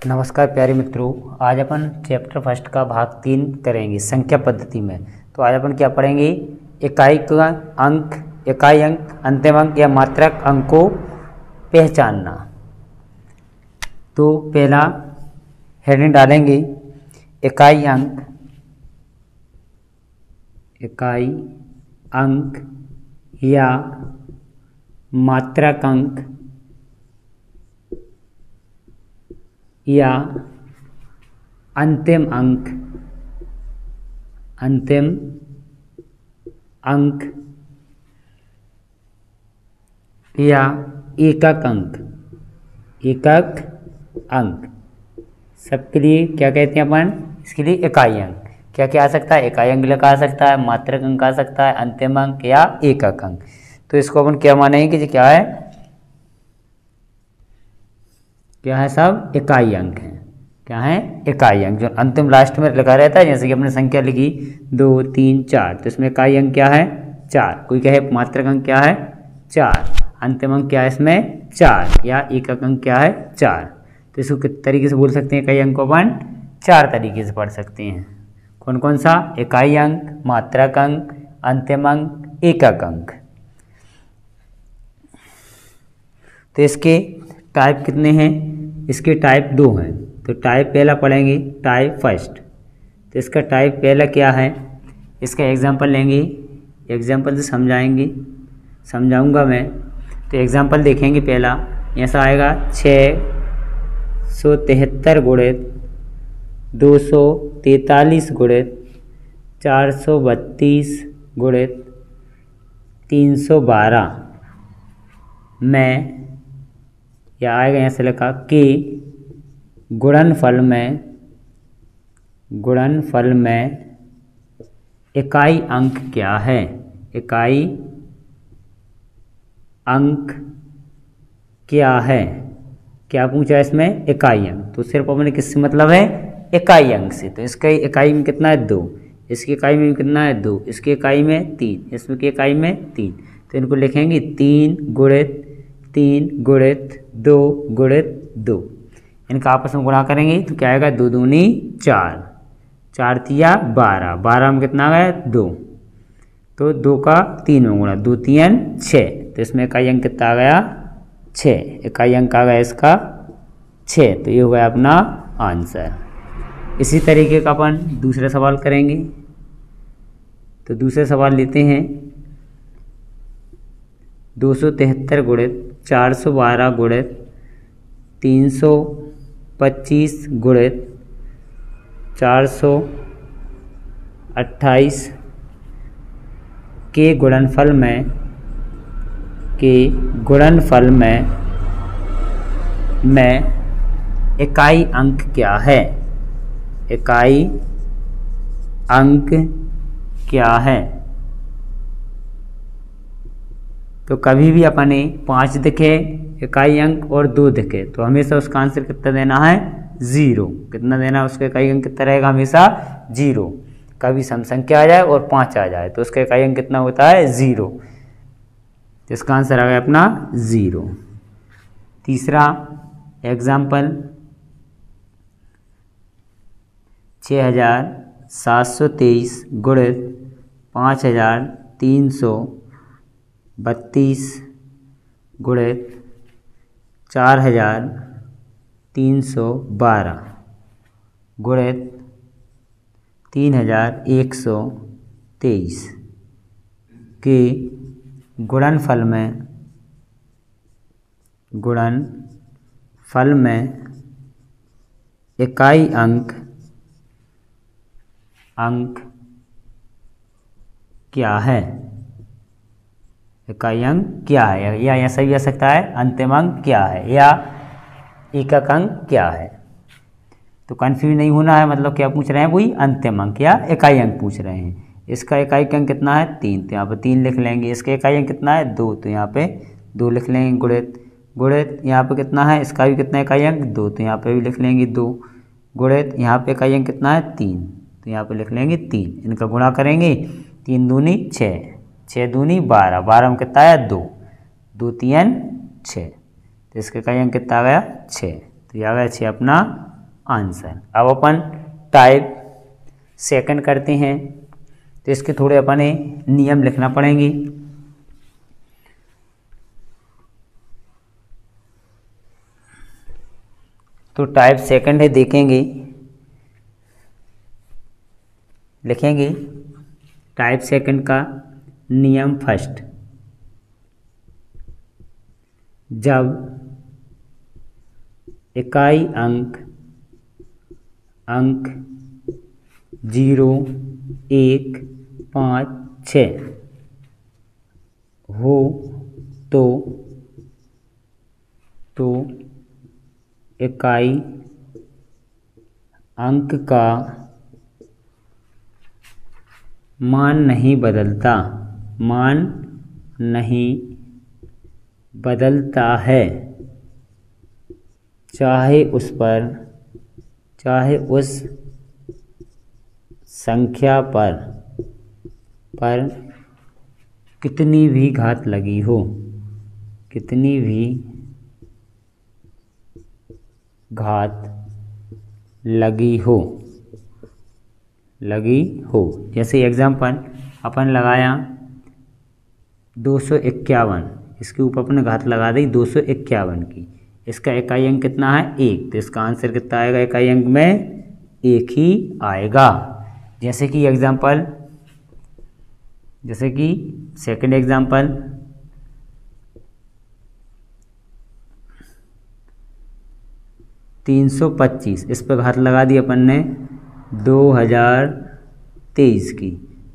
नमस्कार प्यारे मित्रों, आज अपन चैप्टर फर्स्ट का भाग 3 करेंगे संख्या पद्धति में। तो आज अपन क्या पढ़ेंगे? इकाई अंक, अंतिम अंक या मात्रक अंक को पहचानना। तो पहला हेडिंग डालेंगे इकाई अंक या मात्रक अंक या अंतिम अंक या एकक अंक सबके लिए क्या कहते हैं अपन? इसके लिए इकाई अंक क्या क्या आ सकता है? इकाई अंक लिखा आ सकता है, मात्रक अंक आ सकता है, अंतिम अंक या एकक अंक। तो इसको अपन क्या मानेंगे कि क्या है? क्या है? सब इकाई अंक हैं। क्या है? इकाई अंक। जो अंतिम लास्ट में लिखा रहता है, जैसे कि हमने संख्या लिखी 2 3 4, तो इसमें इकाई अंक क्या है? 4। कोई कहे मात्रक अंक क्या है? 4। अंतिम अंक क्या है इसमें? 4। या एकक अंक क्या है? 4। तो इसको किस तरीके से बोल सकते हैं? इकाई अंक को अपन 4 तरीके से पढ़ सकते हैं। कौन कौन सा? इकाई अंक, मात्रक अंक, अंतिम अंक, एकक अंक। तो इसके टाइप कितने हैं? इसके टाइप 2 हैं। तो टाइप पहला पढ़ेंगे, टाइप फर्स्ट। तो इसका टाइप पहला क्या है? इसका एग्जांपल लेंगे, एग्जांपल से समझाऊंगा मैं। तो एग्जांपल देखेंगे पहला, ऐसा आएगा 673 गुणित 243 गुणित 432 गुणित 312 में, या आएगा यहाँ से लिखा कि गुणनफल में इकाई अंक क्या है? इकाई अंक क्या है? क्या पूछा इसमें? इकाई अंक। तो सिर्फ अपने किससे मतलब है? इकाई अंक से। तो इसका इकाई में कितना है? 2। इसकी इकाई में कितना है? 2। इसकी इकाई में 3। इसमें की इकाई में 3। तो इनको लिखेंगे 3 गुणित 3 गुणित 2 गुणित 2। इनका आपस में गुणा करेंगे तो क्या आएगा? 2 दूनी 4, 4 तिया 12, 12 में कितना आ गया? 2। तो 2 का 3 में गुणा, 2 3 6। तो इसमें इकाई अंक कितना आ गया? 6। इकाई अंक आ गया इसका 6। तो ये हो गया अपना आंसर। इसी तरीके का अपन दूसरा सवाल करेंगे। तो दूसरा सवाल लेते हैं 273 गुणित 412 गुणित 325 गुणित 428 के गुणनफल में इकाई अंक क्या है? इकाई अंक क्या है? तो कभी भी अपने 5 दिखे इकाई अंक और 2 दिखे तो हमेशा उसका आंसर कितना देना है? 0। कितना देना है? उसका इकाई अंक कितना रहेगा? हमेशा 0। कभी सम संख्या आ जाए और 5 आ जाए तो उसका इकाई अंक कितना होता है? 0। तो इसका आंसर आ गया अपना 0। तीसरा एग्जाम्पल 6723 गुणित 5332 गुणित 4312 गुणित 3123 के गुणनफल में इकाई अंक क्या है? इकाई अंक क्या है? या ऐसा भी आ सकता है अंतिम अंक क्या है या एकक अंक क्या है। तो कंफ्यूज नहीं होना है, मतलब क्या पूछ रहे हैं? वही अंतिम अंक या इकाई अंक पूछ रहे हैं। इसका इकाई अंक कितना है? 3, तो यहाँ पर 3 लिख लेंगे। इसका इकाई अंक कितना है? 2, तो यहाँ पे 2 लिख लेंगे। गुणित यहाँ पे कितना है? इसका भी कितना इकाई अंक? 2, तो यहाँ पे भी लिख लेंगे 2। गुणित यहाँ पे इकाई अंक कितना है? 3, तो यहाँ पे लिख लेंगे 3। इनका गुणा करेंगे, 3 दूनी 6, 6 दूनी 12, 12 में कितना आया? 2, 2 3 6। तो इसका इकाई अंक कितना आ गया? 6। तो ये आ गया 6 अपना आंसर। अब अपन टाइप सेकंड करते हैं, तो इसके थोड़े अपने नियम लिखना पड़ेंगे। तो टाइप सेकंड है, देखेंगे, लिखेंगे टाइप सेकंड का नियम फर्स्ट। जब इकाई अंक 0, 1, 5, 6 हो तो इकाई अंक का मान नहीं बदलता, है, चाहे उस संख्या पर कितनी भी घात लगी हो, लगी हो। जैसे एग्जाम्पल अपन लगाया 251, इसके ऊपर अपने घात लगा दी 251 की, इसका इकाई अंक कितना है 1, तो इसका आंसर कितना आएगा इकाई अंक में 1 ही आएगा। जैसे कि सेकंड एग्जाम्पल 325, इस पर घात लगा दी अपन ने 2023 की,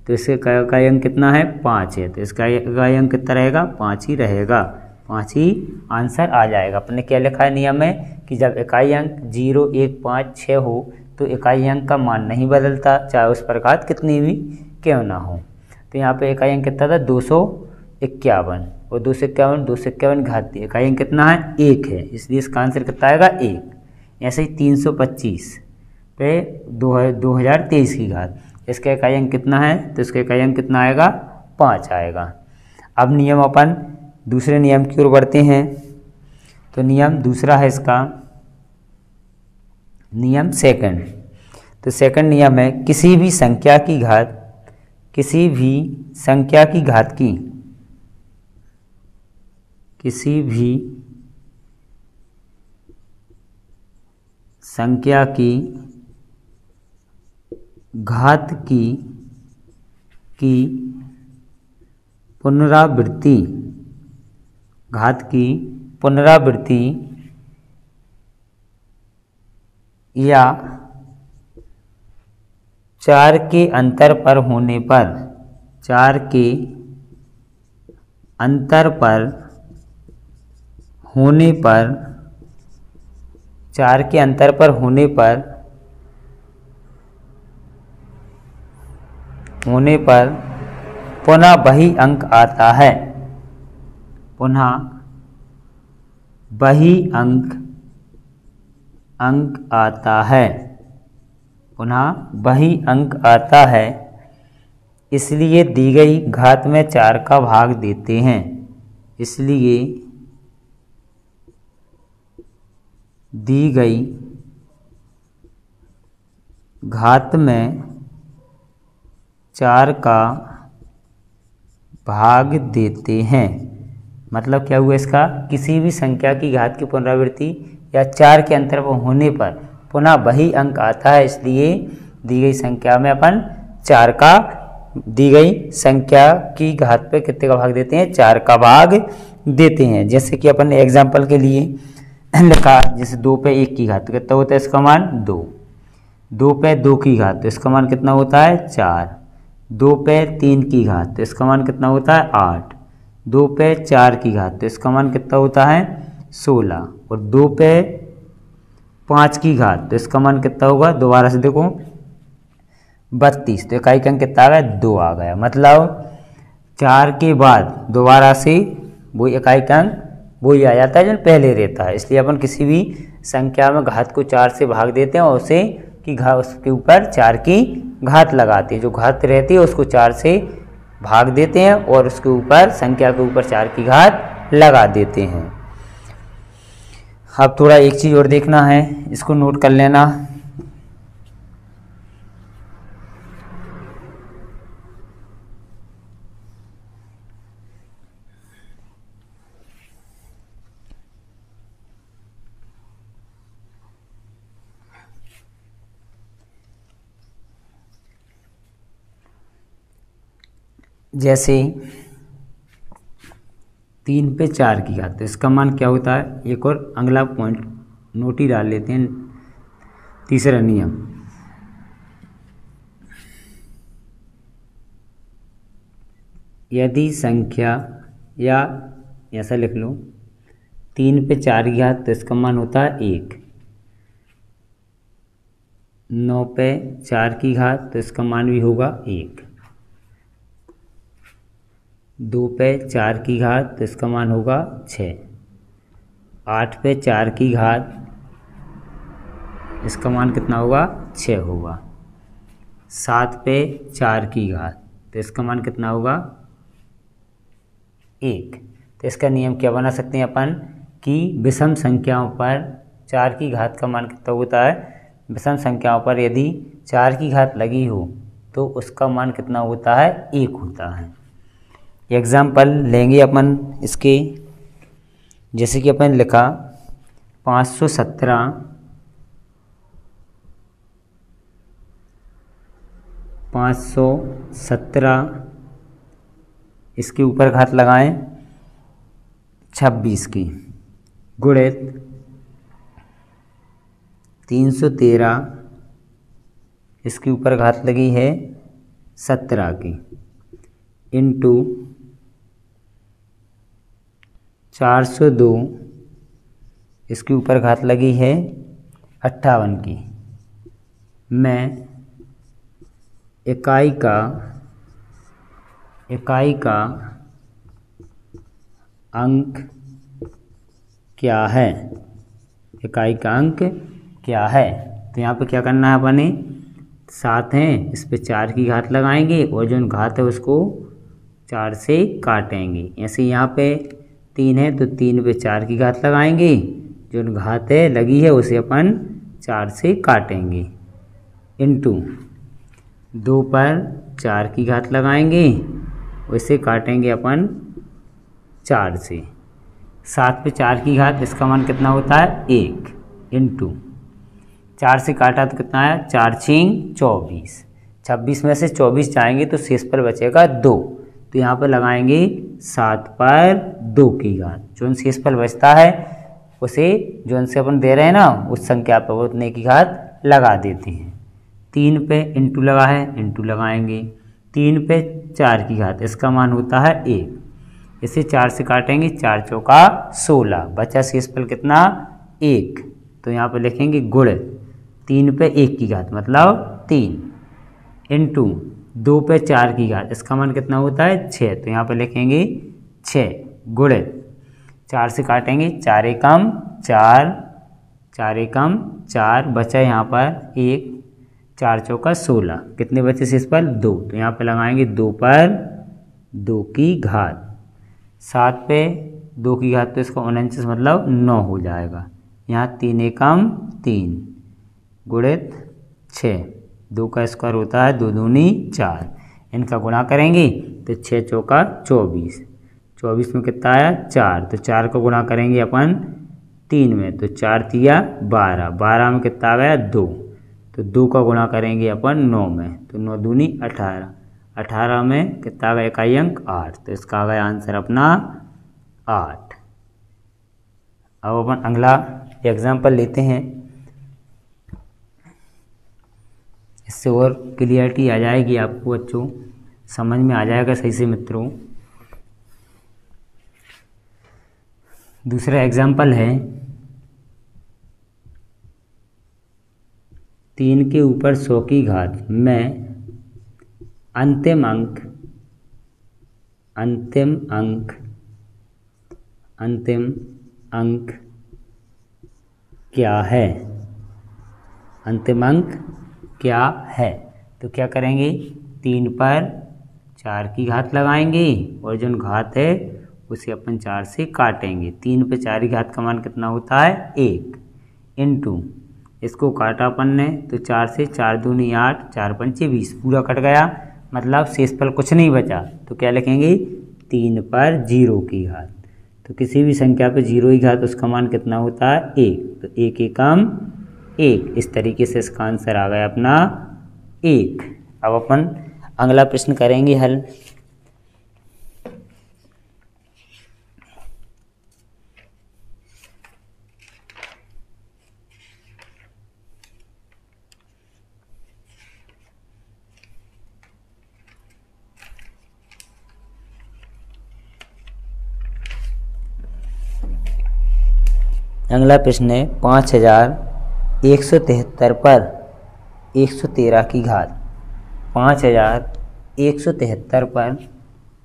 तो इसका इकाई अंक कितना है 5 है, तो इसका इकाई अंक कितना रहेगा 5 ही रहेगा, 5 ही आंसर आ जाएगा। अपन ने क्या लिखा है नियम में कि जब इकाई अंक 0, 1, 5, 6 हो तो इकाई अंक का मान नहीं बदलता, चाहे उस पर घात कितनी भी क्यों ना हो। तो यहाँ पे इकाई अंक कितना था 251, और 251 घात दी, इकाई अंक कितना है 1 है, इसलिए इसका आंसर कितना आएगा 1। ऐसे ही 325 पे 2023 की घात, इसका इकाई अंक कितना है, तो इसका इकाई अंक कितना आएगा 5 आएगा। अब नियम अपन दूसरे नियम की ओर बढ़ते हैं। तो नियम दूसरा है इसका, नियम सेकंड। तो सेकंड नियम है किसी भी संख्या की घात की पुनरावृत्ति या 4 के अंतर पर होने पर, 4 के अंतर पर पुनः वही अंक आता है, आता है, इसलिए दी गई घात में 4 का भाग देते हैं, इसलिए दी गई घात में 4 का भाग देते हैं। मतलब क्या हुआ इसका, किसी भी संख्या की घात की पुनरावृत्ति या 4 के अंतर पर होने पर पुनः वही अंक आता है, इसलिए दी गई संख्या में अपन 4 का, दी गई संख्या की घात पे कितने का भाग देते हैं, 4 का भाग देते हैं। जैसे कि अपन ने एग्जाम्पल के लिए लिखा, जैसे 2 पे 1 की घात तो कितना होता है इसका मान 2, 2 पे 2 की घात तो इसका मान कितना होता है 4, 2 पे 3 की घात तो इसका मान कितना होता है 8, 2 पे 4 की घात तो इसका मान कितना होता है 16, और 2 पे 5 की घात तो इसका मान कितना होगा, दोबारा से देखो 32, तो इकाई अंक कितना आ गया 2 आ गया। मतलब 4 के बाद दोबारा से वही इकाई अंक वही आ जाता है जो पहले रहता है, इसलिए अपन किसी भी संख्या में घात को 4 से भाग देते हैं और उसके ऊपर 4 की घात लगाते हैं, जो घात रहती है उसको 4 से भाग देते हैं और उसके ऊपर संख्या के ऊपर 4 की घात लगा देते हैं। अब थोड़ा एक चीज़ और देखना है, इसको नोट कर लेना। जैसे 3 पे 4 की घात, तो इसका मान क्या होता है। एक और अगला पॉइंट नोट ही डाल लेते हैं। तीसरा नियम, यदि संख्या, या ऐसा लिख लो, 3 पे 4 की घात, तो इसका मान होता है 1। 9 पे 4 की घात, तो इसका मान भी होगा 1। 2 पे 4 की घात, तो इसका मान होगा 6। 8 पे 4 की घात, इसका मान कितना होगा, 6 होगा। 7 पे 4 की घात, तो इसका मान कितना होगा, 1। तो इसका नियम क्या बना सकते हैं अपन कि विषम संख्याओं पर 4 की घात का मान कितना होता है। विषम संख्याओं पर यदि 4 की घात लगी हो तो उसका मान कितना होता है, 1 होता है। एग्जाम्पल लेंगे अपन इसके, जैसे कि अपन लिखा 517 इसके ऊपर घात लगाएं 26 की, गुणित 313 इसके ऊपर घात लगी है 17 की, इंटू 402 इसके ऊपर घात लगी है 58 की। मैं इकाई का अंक क्या है, इकाई का अंक क्या है। तो यहाँ पे क्या करना है अपने, 7 हैं, इस पे 4 की घात लगाएंगे और जो घात है उसको 4 से काटेंगे। ऐसे यहाँ पे 3 है तो 3 पे 4 की घात लगाएंगे, जो घात है लगी है उसे अपन 4 से काटेंगे, इंटू 2 पर 4 की घात लगाएंगे, उसे काटेंगे अपन 4 से। 7 पे 4 की घात, इसका मान कितना होता है, 1, इंटू 4 से काटा तो कितना है, 4 छींग 24। 26 में से 24 जाएंगे तो शेष पर बचेगा 2, तो यहाँ पर लगाएंगे 7 पर 2 की घात। जो शेष पर बचता है उसे, जो उनसे अपन दे रहे हैं ना, उस संख्या पर उतने की घात लगा देते हैं। 3 पे इंटू लगा है, इंटू लगाएंगे 3 पे 4 की घात, इसका मान होता है 1। इसे 4 से काटेंगे, 4 चौका 16, बचा शेषफल कितना, 1। तो यहाँ पे लिखेंगे गुण 3 पे 1 की घात मतलब 3, इंटू 2 पे 4 की घात, इसका मान कितना होता है 6। तो यहाँ पे लिखेंगे 6 गुण 4 से काटेंगे, 4 एकम 4, 4 एकम 4, बचा यहाँ पर 1, 4 चौका 16, कितने बचे शेषफल 2। तो यहाँ पे लगाएंगे 2 पर 2 की घात। 7 पे 2 की घात तो इसका 49 मतलब 9 हो जाएगा। यहाँ 3 एकम 3 गुणित 6, 2 का स्क्वायर होता है 2 दूनी 4, इनका गुणा करेंगे तो 6 चौका 24, 24 में कितना आया 4, तो 4 को गुणा करेंगे अपन 3 में, तो 4 तिया 12, 12 में कितना आ गया 2, तो 2 का गुणा करेंगे अपन 9 में, तो 9 दूनी 18, 18 में कितना आ गया इकाई अंक 8, तो इसका आ गया आंसर अपना 8। अब अपन अगला एग्जाम्पल लेते हैं, इससे और क्लियरिटी आ जाएगी आपको बच्चों, समझ में आ जाएगा सही से मित्रों। दूसरा एग्जाम्पल है 3 के ऊपर 100 की घात में अंतिम अंक क्या है, अंतिम अंक क्या है। तो क्या करेंगे, 3 पर 4 की घात लगाएंगे और जो घात है उसे अपन 4 से काटेंगे। 3 पे 4 की घात का मान कितना होता है 1, इंटू इसको काटा अपन ने तो 4 से 4 दूनी 8, 4 पंचे 20, पूरा कट गया मतलब शेषफल कुछ नहीं बचा। तो क्या लिखेंगे 3 पर 0 की घात, तो किसी भी संख्या पे 0 की घात उसका मान कितना होता है 1, तो 1 एकम 1। इस तरीके से इसका आंसर आ गया अपना 1। अब अपन अगला प्रश्न करेंगे हल। अगला प्रश्न है 5173 पर 113 की घात। 5173 पर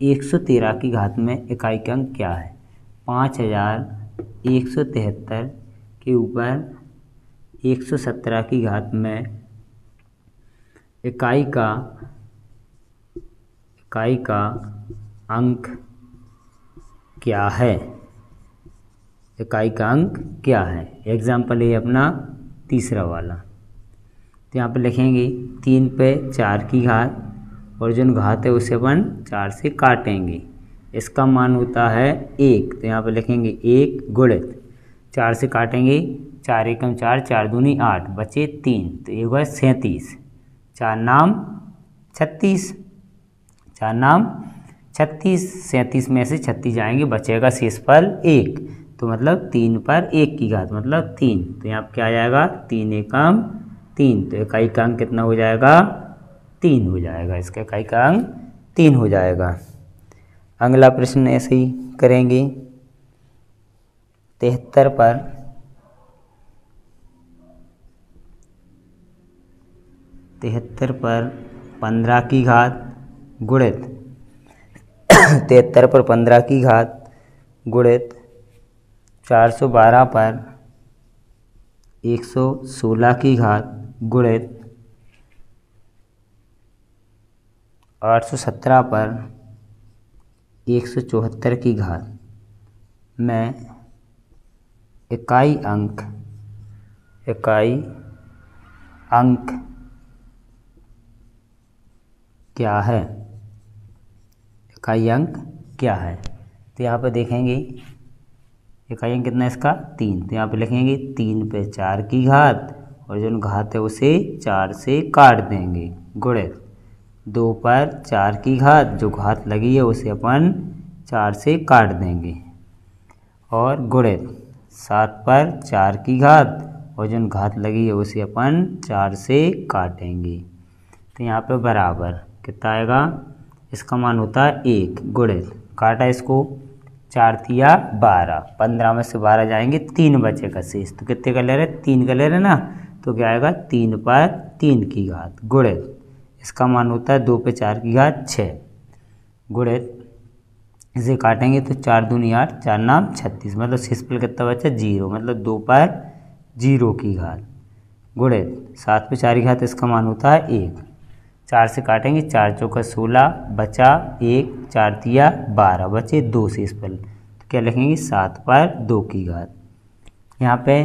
113 की घात में इकाई का अंक क्या है? 5173 के ऊपर 117 की घात में इकाई का अंक क्या है? इकाई का अंक क्या है? एग्जाम्पल ये अपना तीसरा वाला। तो यहाँ पे लिखेंगे 3 पे 4 की घात और जो घात है उसे अपन 4 से काटेंगे। इसका मान होता है 1। तो यहाँ पे लिखेंगे 1 गुणित 4 से काटेंगे, 4 एकम 4, 4 दूनी 8, बचे 3, तो ये हुआ 37। 4 नाम 36, 4 नाम 36, 37 में से 36 जाएंगे, बचेगा शेषफल 1। तो मतलब 3 पर 1 की घात मतलब 3। तो यहाँ पर क्या आ जाएगा? 3 एकम 3। तो इकाई का अंक कितना हो जाएगा? 3 हो जाएगा। इसका इकाई का अंक 3 हो जाएगा। अगला प्रश्न ऐसे ही करेंगे। 73 पर 15 की घात गुणित 73 पर 15 की घात गुणित 412 पर 116 की घात गुणित 817 पर 174 की घात में इकाई अंक क्या है? इकाई अंक क्या है? तो यहाँ पे देखेंगे इकाई अंक कितना है इसका? 3। तो यहाँ पे लिखेंगे 3 पे 4 की घात और जो घात है उसे 4 से काट देंगे, गुणित 2 पर 4 की घात, जो घात लगी है उसे अपन 4 से काट देंगे, और गुणित 7 पर 4 की घात और जो घात लगी है उसे अपन 4 से काटेंगे। तो यहाँ पे बराबर कितना आएगा? इसका मान होता है 1 गुणित, काटा इसको, 4 तिया 12, 15 में से 12 जाएंगे, 3 बचेगा शेष। तो कितने का ले रहे? 3 का ले रहे ना, तो क्या आएगा? 3 पर 3 की घात गुणित, इसका मान होता है 2 पे 4 की घात 6, गुणित इसे काटेंगे तो 4 दूनी 8, 4 नाम 36, मतलब शेषफल कितना बचा? 0, मतलब 2 पर 0 की घात गुणित 7 पे 4 की घात, इसका मान होता है 1। 4 से काटेंगे, 4 चौका 16, बचा 1, 4 तिया 12, बचे 2 शेषफल। तो क्या लिखेंगे? 7 पर 2 की घात। यहाँ पे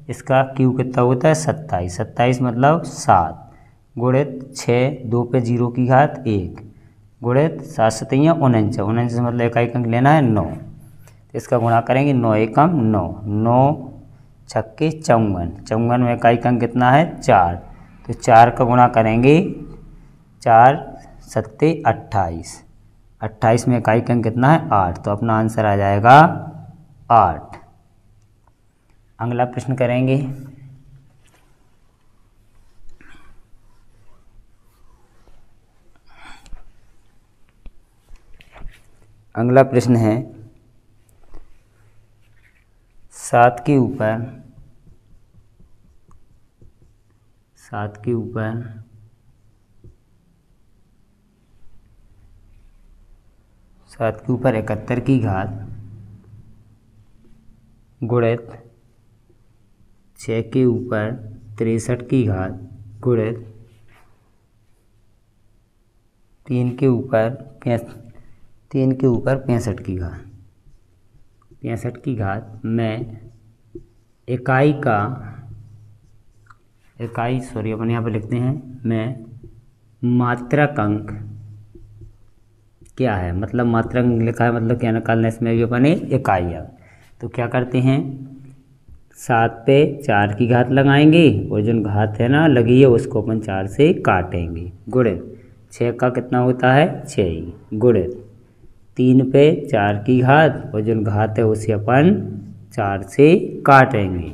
इसका क्यू कितना होता है? 27, 27 मतलब 7 गुणित 6, 2 पे 0 की घात 1, गुणित 7 सतैया 49, 49 मतलब इकाई अंक लेना है 9। तो इसका गुणा करेंगे, 9 एकम 9, 9 छक्के 54, 54 में इकाई अंक कितना है? 4। तो 4 का गुणा करेंगे, 4 सत्ते 28, 28 में इकाई अंक कितना है? 8। तो अपना आंसर आ जाएगा 8। अगला प्रश्न करेंगे। अगला प्रश्न है 7 के ऊपर 71 की घात गुणित 6 के ऊपर 63 की घात गुणित 3 के ऊपर 65 की घात, 65 की घात में अपन यहाँ पे लिखते हैं में मात्रक अंक क्या है? मतलब मात्रक अंक लिखा है, मतलब क्या निकालना है? इसमें भी अपन इकाई अंक। तो क्या करते हैं, 7 पे 4 की घात लगाएंगे और जो घात है ना लगी है उसको अपन 4 से काटेंगे, गुणित 6 का कितना होता है? 6, गुणित 3 पे 4 की घात और जो घात है उसे अपन 4 से काटेंगे।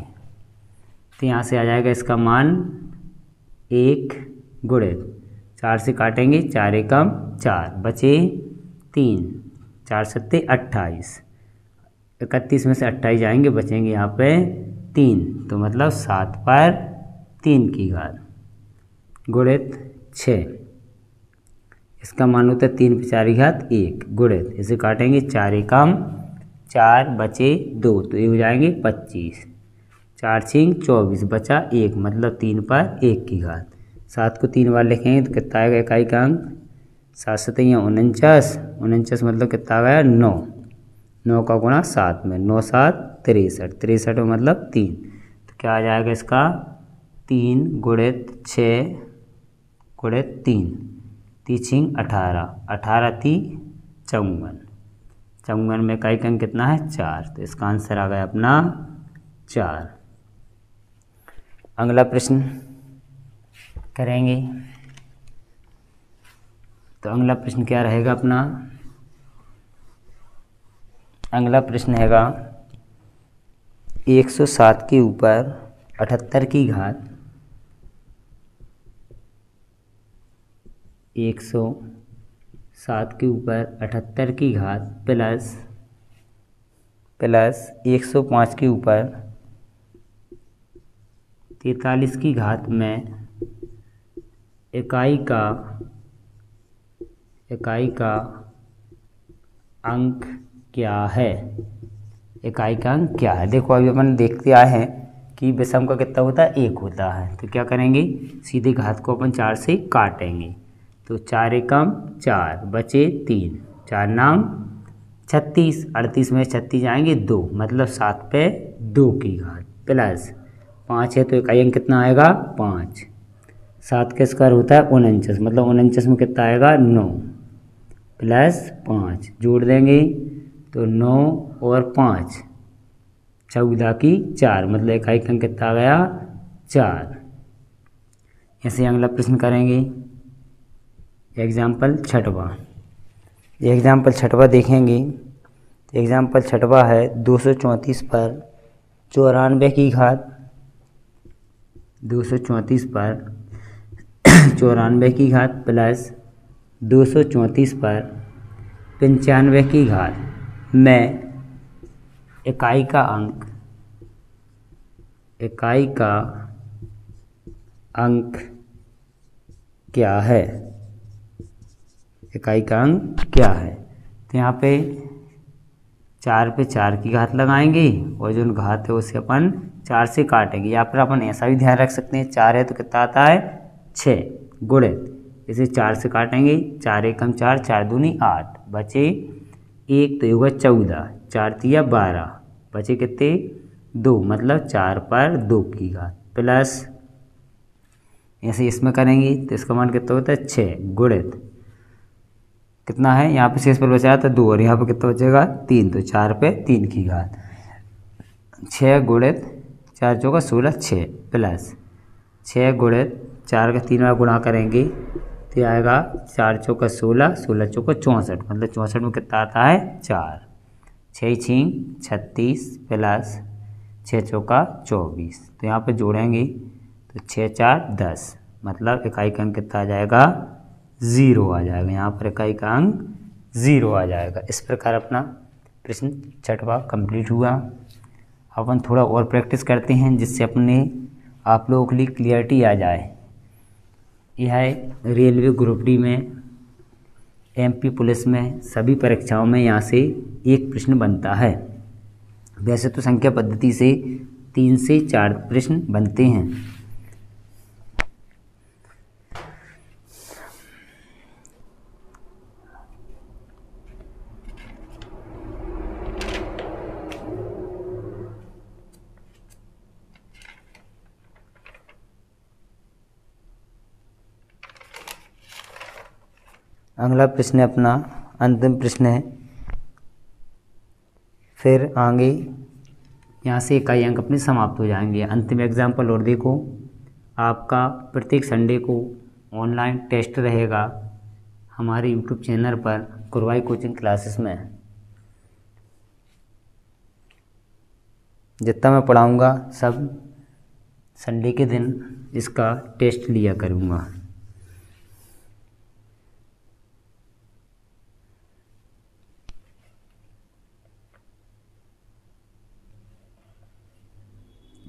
तो यहाँ से आ जाएगा इसका मान 1 गुणित 4 से काटेंगे, 4 एकम 4, बचे 3, 4 सत्ते 28, 31 में से 28 जाएंगे, बचेंगे यहाँ पे 3, तो मतलब 7 पर 3 की घात गुणित 6। इसका मान होता है 3 पे 4 की घात 1 गुणित, इसे काटेंगे 4 एकम 4 बचे 2, तो ये हो जाएंगे 25, 4 छिंग 24 बचा 1, मतलब 3 पर 1 की घात। 7 को 3 बार लिखेंगे तो कितना आएगा इकाई का अंक, 7 सतैया 49, 49 मतलब कितना आ गया 9, 9 का गुणा 7 में, 9 7 63, 63 में मतलब 3, तो क्या आ जाएगा इसका 3 गुणित 6 गुणित 3, 3 छिंग 18, 18 ती 54, 54 में इकाई का अंक कितना है 4, तो इसका आंसर आ गया अपना 4। अगला प्रश्न करेंगे, तो अगला प्रश्न क्या रहेगा अपना, अगला प्रश्न हैगा 107 के ऊपर 78 की घात 107 के ऊपर 78 की घात प्लस 105 के ऊपर 43 की घात में इकाई का अंक क्या है, इकाई का अंक क्या है। देखो अभी अपन देखते आए हैं कि विषम का कितना होता है 1 होता है, तो क्या करेंगे सीधे घात को अपन 4 से काटेंगे, तो 4 एकम 4 बचे 3, 4 नाम 36, 38 में 36 जाएंगे 2, मतलब 7 पे 2 की घात प्लस 5 है तो इकाई अंक कितना आएगा 5, 7 का स्क्वायर होता है 49, मतलब 49 में कितना आएगा 9 प्लस 5 जोड़ देंगे तो 9 और 5 14 की 4, मतलब इकाई का अंक कितना आ गया 4। ऐसे अगला प्रश्न करेंगे एग्जाम्पल छठवा देखेंगे। एग्जाम्पल छठवा है 234 पर 94 की घात, 234 पर 94 की घात प्लस 234 पर 95 की घात में इकाई का अंक क्या है, इकाई का अंक क्या है। तो यहाँ पे 4 पे 4 की घात लगाएंगे और जो घात है उसे अपन 4 से काटेंगे, या फिर अपन ऐसा भी ध्यान रख सकते हैं 4 है तो कितना आता है 6 गुणित, इसे 4 से काटेंगे 4 एकम 4, 4 दूनी 8 बचे 1, तो ये होगा 14, 4 तिया 12 बचे कितने 2, मतलब 4 पर 2 की घात प्लस ऐसे इसमें करेंगे तो इसका मान कितना होता है 6 गुणित कितना है, यहाँ पे शेष पर बचा था 2 और यहाँ पे कितना बचेगा 3, तो 4 पे 3 की घात 6 गुणित 4 चौका 16 6 प्लस 6 गुणित 4 का 3 बार गुणा करेंगे तो आएगा 4 चौका 16, 16 चौका 64, मतलब 64 में कितना आता है 4, 6 छिंग 36 प्लस 6 चौका 24, तो यहाँ पे जोड़ेंगे तो 6 4 10, मतलब इकाई का अंक कितना आ जाएगा 0 आ जाएगा, यहाँ पर इकाई का अंक 0 आ जाएगा। इस प्रकार अपना प्रश्न छठवा कंप्लीट हुआ। अपन थोड़ा और प्रैक्टिस करते हैं जिससे अपने आप लोगों के लिए क्लियरिटी आ जाए। यह है रेलवे ग्रुप डी में, एमपी पुलिस में, सभी परीक्षाओं में यहाँ से एक प्रश्न बनता है। वैसे तो संख्या पद्धति से 3 से 4 प्रश्न बनते हैं। अगला प्रश्न अपना अंतिम प्रश्न है। फिर आगे यहाँ से इकाई अंक अपने समाप्त हो जाएंगे। अंतिम एग्जाम्पल और देखो, आपका प्रत्येक संडे को ऑनलाइन टेस्ट रहेगा हमारे यूट्यूब चैनल पर कुरवाई कोचिंग क्लासेस में। जितना मैं पढ़ाऊँगा सब संडे के दिन इसका टेस्ट लिया करूँगा।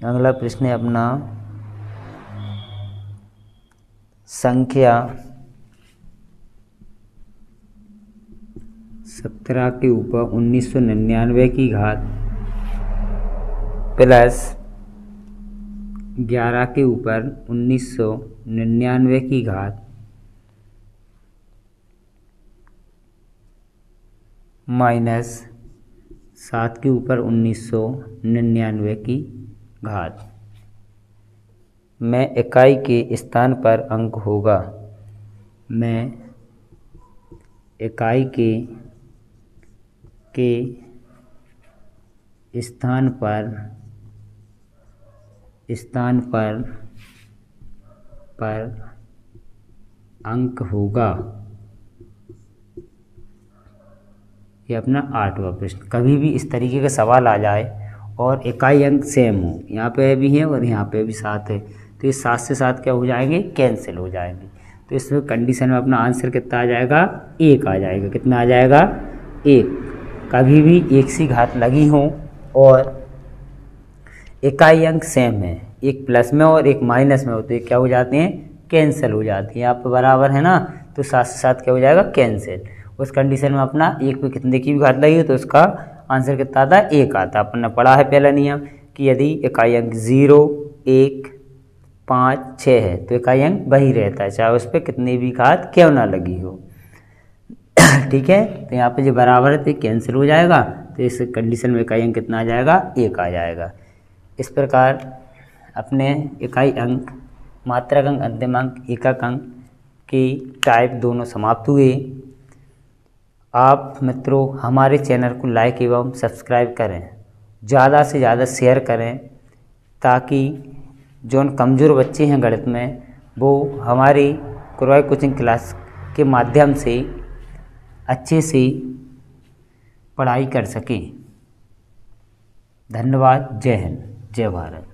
अगला प्रश्न है अपना संख्या 17 के ऊपर 1999 की घात प्लस 11 के ऊपर 1999 की घात माइनस 7 के ऊपर 1999 की घात में इकाई के स्थान पर अंक होगा। में इकाई के स्थान पर अंक होगा। ये अपना 8वां प्रश्न। कभी भी इस तरीके का सवाल आ जाए और इकाई अंक सेम हो, यहाँ पे भी है और यहाँ पे भी 7 है, तो ये 7 से 7 क्या हो जाएंगे, कैंसिल हो जाएंगे। तो इसमें कंडीशन में अपना आंसर कितना आ जाएगा, 1 आ जाएगा। कितना आ जाएगा, 1। कभी भी एक सी घात लगी हो और इकाई अंक सेम है, एक प्लस में और एक माइनस में हो, तो ये क्या हो जाते हैं, कैंसिल हो जाती है। यहाँ पे बराबर है ना, तो 7 से 7 क्या हो जाएगा, कैंसिल। उस कंडीशन में अपना 1 पे कितने की भी घात लगी हो तो उसका आंसर कितना आता है, 1 आता है। अपन ने पढ़ा है पहला नियम कि यदि इकाई अंक 0, 1, 5, 6 है तो इकाई अंक वही रहता है, चाहे उस पर कितनी भी घात क्यों ना लगी हो। ठीक है, तो यहाँ पे जो बराबर है तो कैंसिल हो जाएगा, तो इस कंडीशन में इकाई अंक कितना आ जाएगा, 1 आ जाएगा। इस प्रकार अपने इकाई अंक, मात्रक अंक, अंतिम अंक, एकक अंक की टाइप दोनों समाप्त हुए। आप मित्रों हमारे चैनल को लाइक एवं सब्सक्राइब करें, ज़्यादा से ज़्यादा शेयर करें, ताकि जो कमज़ोर बच्चे हैं गणित में वो हमारी कुरवाई कोचिंग क्लास के माध्यम से अच्छे से पढ़ाई कर सकें। धन्यवाद। जय हिंद, जय भारत।